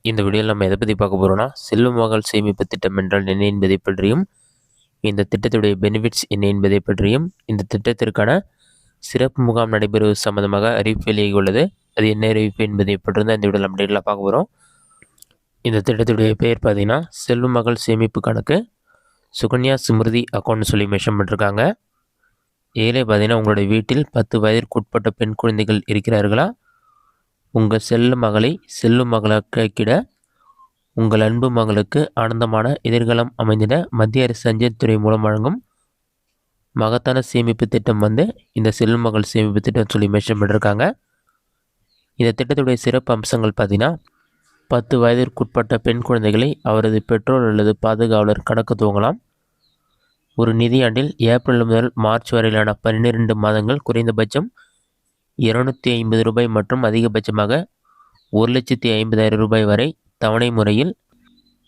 இந்த வீடியோவில் நம்ம எதை பற்றி பார்க்க போகிறோம்னா, செல்வ மகள் சேமிப்பு திட்டம் என்றால் என்ன என்பதை பற்றியும், இந்த திட்டத்துடைய பெனிஃபிட்ஸ் என்ன என்பதை பற்றியும், இந்த திட்டத்திற்கான சிறப்பு முகாம் நடைபெறுவது சம்பந்தமாக அறிவிப்பு வெளியாகி உள்ளது. அது என்ன அறிவிப்பு என்பதை பற்றி தான் இந்த வீடியோவில் நம்ம டீட்டெயிலாக பார்க்க போகிறோம். இந்த திட்டத்துடைய பெயர் பார்த்தீங்கன்னா, செல்வ மகள் சேமிப்பு கணக்கு சுகன்யா ஸ்மிருதி அக்கௌண்ட்னு சொல்லி மென்ஷன் பண்ணிருக்காங்க. இதிலே பார்த்தீங்கன்னா, உங்களுடைய வீட்டில் 10 வயதிற்குட்பட்ட பெண் குழந்தைகள் இருக்கிறார்களா? உங்கள் செல்ல மகளை செல்லும் மகளாக்கிட உங்கள் அன்பு மகளுக்கு ஆனந்தமான எதிர்காலம் அமைந்திட மத்திய அரசு அஞ்சல் துறை மூலம் வழங்கும் மகத்தான சேமிப்பு திட்டம் இந்த செல்லும் மகள் சேமிப்பு திட்டம் சொல்லி மென்ஷன் பண்ணியிருக்காங்க. இந்த திட்டத்துடைய சிறப்பு அம்சங்கள் பார்த்தீங்கன்னா, 10 வயதிற்குட்பட்ட பெண் குழந்தைகளை அவரது பெற்றோர் அல்லது பாதுகாவலர் கணக்கு துவங்கலாம். ஒரு நிதியாண்டில் ஏப்ரல் முதல் மார்ச் வரையிலான 12 மாதங்கள் குறைந்தபட்சம் ரூபாய் 250 மற்றும் அதிகபட்சமாக 1,50,000 ரூபாய் வரை தவணை முறையில்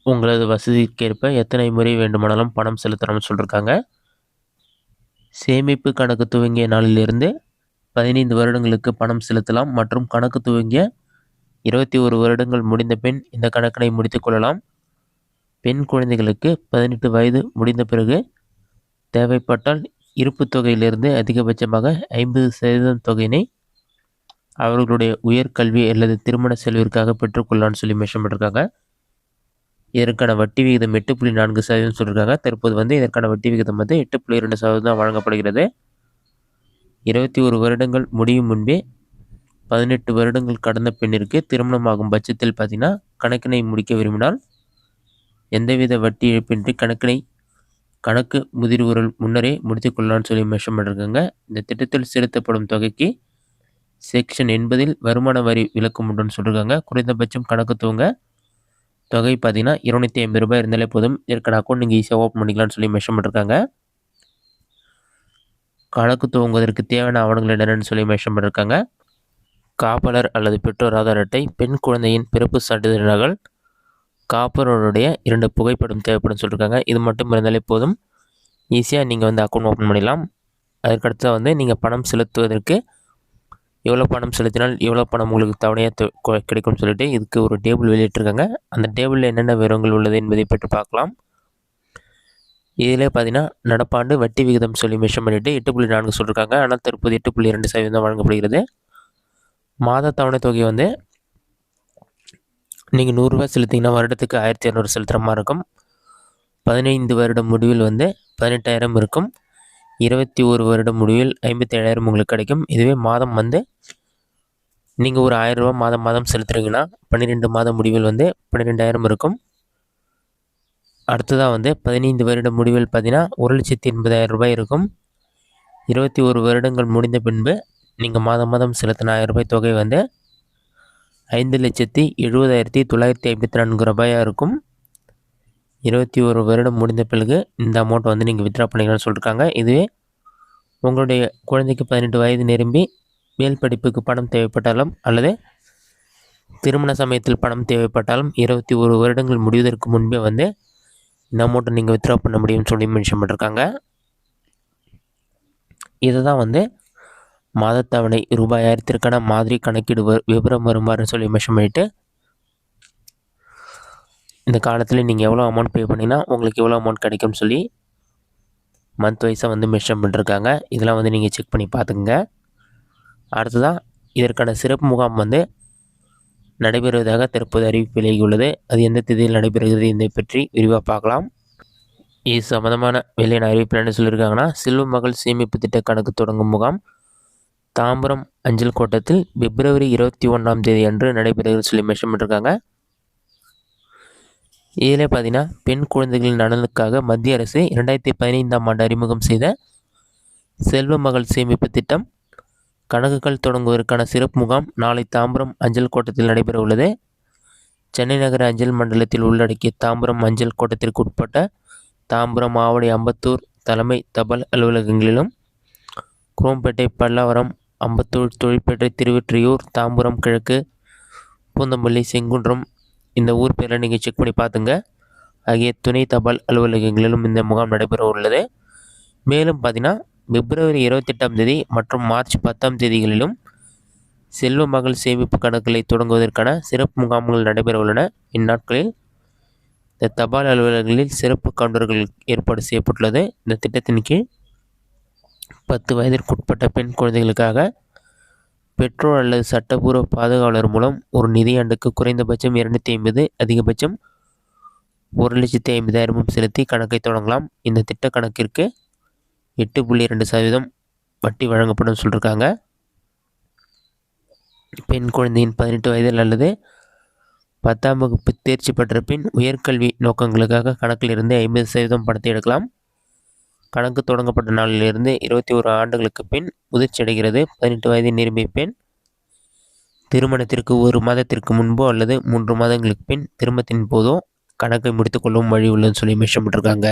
உங்களது வசதிக்கேற்ப எத்தனை முறை வேண்டுமானாலும் பணம் செலுத்தணும்னு சொல்லியிருக்காங்க. சேமிப்பு கணக்கு துவங்கிய நாளிலிருந்து 15 வருடங்களுக்கு பணம் செலுத்தலாம் மற்றும் கணக்கு துவங்கிய 21 வருடங்கள் முடிந்த பின் இந்த கணக்கினை முடித்துக் கொள்ளலாம். பெண் குழந்தைகளுக்கு 18 வயது முடிந்த பிறகு தேவைப்பட்டால் இருப்பு தொகையிலிருந்து அதிகபட்சமாக 50% தொகையினை அவர்களுடைய உயர்கல்வி அல்லது திருமண செலவிற்காக பெற்றுக்கொள்ளலாம்னு சொல்லி மென்ஷன் பண்ணியிருக்காங்க. இதற்கான வட்டி விகிதம் 8.4% சொல்லியிருக்காங்க. தற்போது இதற்கான வட்டி விகிதம் 8.2% தான் வழங்கப்படுகிறது. 21 வருடங்கள் முடியும் முன்பே 18 வருடங்கள் கடந்த பெண்ணிற்கு திருமணமாகும் பட்சத்தில் பார்த்தீங்கன்னா, கணக்கினை முடிக்க விரும்பினால் எந்தவித வட்டி இழப்பின்றி கணக்கு முதிர்வுகள் முன்னரே முடித்துக் கொள்ளலாம்னு சொல்லி மென்ஷன் பண்ணியிருக்காங்க. இந்த திட்டத்தில் செலுத்தப்படும் தொகைக்கு செக்ஷன் 80 வருமான வரி விலக்கு உண்டுன்னு சொல்லியிருக்காங்க. குறைந்தபட்சம் கணக்கு துவங்க தொகை பார்த்தீங்கன்னா 250 ரூபாய் இருந்தாலே போதும். இதற்கான அக்கௌண்ட் நீங்கள் ஈஸியாக ஓப்பன் பண்ணிக்கலாம்னு சொல்லி மென்ஷன் பண்ணியிருக்காங்க. கணக்கு துவங்குவதற்கு தேவையான ஆவணங்கள் என்னென்னு சொல்லி மென்ஷன் பண்ணியிருக்காங்க. காப்பாளர் அல்லது பெற்றோர் ஆதார் அட்டை, பெண் குழந்தையின் பிறப்பு சான்றிதழ் நகல், காப்பாளருடைய 2 புகைப்படம் தேவைப்படும் சொல்லியிருக்காங்க. இது மட்டும் இருந்தாலே போதும், ஈஸியாக நீங்கள் அக்கௌண்ட் ஓப்பன் பண்ணிடலாம். அதற்கடுத்து நீங்கள் பணம் செலுத்துவதற்கு எவ்வளோ பணம் செலுத்தினால் எவ்வளோ பணம் உங்களுக்கு தவணையாக கிடைக்கும்னு சொல்லிட்டு இதுக்கு ஒரு டேபிள் வெளியிட்டிருக்காங்க. அந்த டேபிளில் என்னென்ன விவரங்கள் உள்ளது என்பதை பற்றி பார்க்கலாம். இதில் பார்த்தீங்கன்னா, நடப்பாண்டு வட்டி விகிதம் சொல்லி மென்ஷன் பண்ணிவிட்டு 8.4 சொல்லியிருக்காங்க. ஆனால் தற்போது 8.2% தான் வழங்கப்படுகிறது. மாத தவணை தொகை நீங்கள் 100 ரூபாய் செலுத்திங்கன்னா வருடத்துக்கு 1,200 செலுத்துகிற மாதிரி இருக்கும். 15 வருடம் முடிவில் 18,000 இருக்கும். 21 வருடம் முடிவில் 57,000 உங்களுக்கு கிடைக்கும். இதுவே மாதம் நீங்கள் ஒரு 1,000 ரூபா மாதம் செலுத்துறீங்கன்னா 12 மாதம் முடிவில் 12,000 இருக்கும். அடுத்ததாக 15 வருடம் முடிவில் பார்த்தீங்கன்னா 1,80,000 ரூபாய் இருக்கும். 21 வருடங்கள் முடிந்த பின்பு நீங்கள் மாதம் செலுத்தின 1,000 ரூபாய் தொகை 5,70,70,954 ரூபாயாக இருக்கும். 21 வருடம் முடிந்த பிறகு இந்த அமௌண்ட் நீங்கள் வித்ட்ரா பண்ணிக்கலாம்னு சொல்லியிருக்காங்க. இதுவே உங்களுடைய குழந்தைக்கு 18 வயது நிரம்பி மேல் படிப்புக்கு பணம் தேவைப்பட்டாலும் அல்லது திருமண சமயத்தில் பணம் தேவைப்பட்டாலும் 21 வருடங்கள் முடிவதற்கு முன்பே இந்த அமௌண்ட்டை நீங்கள் வித்ட்ரா பண்ண முடியும்னு சொல்லி மென்ஷன் பண்ணியிருக்காங்க. இதை தான் மாதத்தவணை ரூபாய் 1000க்கான மாதிரி கணக்கீடு விவரம் வருமாறுன்னு சொல்லி மென்ஷன் பண்ணிவிட்டு, இந்த காலத்தில் நீங்கள் எவ்வளோ அமௌண்ட் பே பண்ணிங்கன்னா உங்களுக்கு எவ்வளோ அமௌண்ட் கிடைக்கும்னு சொல்லி மந்த் வைஸாக மென்ஷன் பண்ணிருக்காங்க. இதெல்லாம் நீங்கள் செக் பண்ணி பார்த்துக்குங்க. அடுத்ததான் இதற்கான சிறப்பு முகாம் நடைபெறுவதாக தற்போது அறிவிப்பு வெளியாகியுள்ளது. அது எந்த தேதியில் நடைபெறுகிறது என்பதை பற்றி விரிவாக பார்க்கலாம். இது சம்பந்தமான வெளியான அறிவிப்பில் என்ன சொல்லியிருக்காங்கன்னா, செல்வ மகள் சேமிப்பு திட்ட கணக்கு தொடங்கும் முகாம் தாம்பரம் அஞ்சல் கோட்டத்தில் பிப்ரவரி 21 அன்று நடைபெறுகிறது சொல்லி மென்ஷன் பண்ணியிருக்காங்க. இதில் பார்த்தீங்கன்னா, பெண் குழந்தைகளின் நலனுக்காக மத்திய அரசு 2015 ஆண்டு அறிமுகம் செய்த செல்வ மகள் சேமிப்பு திட்டம் கணக்குகள் தொடங்குவதற்கான சிறப்பு முகாம் நாளை தாம்பரம் அஞ்சல் கோட்டத்தில் நடைபெற உள்ளது. சென்னை நகர அஞ்சல் மண்டலத்தில் உள்ளடக்கிய தாம்பரம் அஞ்சல் கோட்டத்திற்கு உட்பட்ட தாம்பரம், ஆவடி, அம்பத்தூர் தலைமை தபால் அலுவலகங்களிலும், குரோம்பேட்டை, பல்லாவரம், அம்பத்தூர், தொழிற்பேட்டை, திருவெற்றியூர், தாம்பரம் கிழக்கு, பூந்தமல்லி, செங்குன்றம் இந்த ஊர் பேரில் நீங்கள் செக் பண்ணி பார்த்துங்க ஆகிய துணை தபால் அலுவலகங்களிலும் இந்த முகாம் நடைபெற உள்ளது. மேலும் பார்த்தீங்கன்னா, பிப்ரவரி 28 மற்றும் மார்ச் 10 தேதிகளிலும் செல்வ மகள் சேமிப்பு கணக்குகளை தொடங்குவதற்கான சிறப்பு முகாம்கள் நடைபெற உள்ளன. இந்நாட்களில் இந்த தபால் அலுவலகங்களில் சிறப்பு கவுண்டர்கள் ஏற்பாடு செய்யப்பட்டுள்ளது. இந்த திட்டத்தின் கீழ் 10 வயதிற்குட்பட்ட பெண் குழந்தைகளுக்காக பெற்றோர் அல்லது சட்டப்பூர்வ பாதுகாவலர் மூலம் ஒரு நிதியாண்டுக்கு குறைந்தபட்சம் 250, அதிகபட்சம் 1,50,000 செலுத்தி கணக்கை தொடங்கலாம். இந்த திட்ட கணக்கிற்கு 8.2% வட்டி வழங்கப்படும் சொல்லியிருக்காங்க. பெண் குழந்தையின் 18 வயதில் அல்லது 10ஆம் வகுப்பு தேர்ச்சி பெற்ற பின் உயர்கல்வி நோக்கங்களுக்காக கணக்கிலிருந்து 50% பணத்தை எடுக்கலாம். கணக்கு தொடங்கப்பட்ட நாளிலிருந்து 21 ஆண்டுகளுக்கு பின் முதிர்ச்சி அடைகிறது. 18 வயதை நிரம்பிய பெண் திருமணத்திற்கு 1 மாதத்திற்கு முன்போ அல்லது 3 மாதங்களுக்கு பின் திருமணத்தின் போதோ கணக்கை முடித்துக்கொள்ளவும் வழி உள்ளதுன்னு சொல்லி மென்ஷன் பண்ணிருக்காங்க.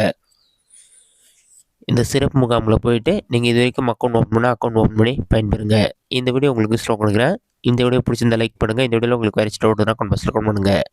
இந்த சிறப்பு முகாமில் போயிட்டு நீங்கள் இது வரைக்கும் அக்கௌண்ட் ஓப்பன் பண்ணி பயன்பெறுங்க. இந்த வீடியோ உங்களுக்கு யூஸ்ஃபுல்லாக கொடுக்குறேன். இந்த வீடியோ பிடிச்சிருந்தா லைக் பண்ணுங்கள். இந்த வீடியோவில் உங்களுக்கு வேறு டவுட் இருந்தால் கமெண்ட் பாக்ஸில் கமெண்ட் பண்ணுங்கள்.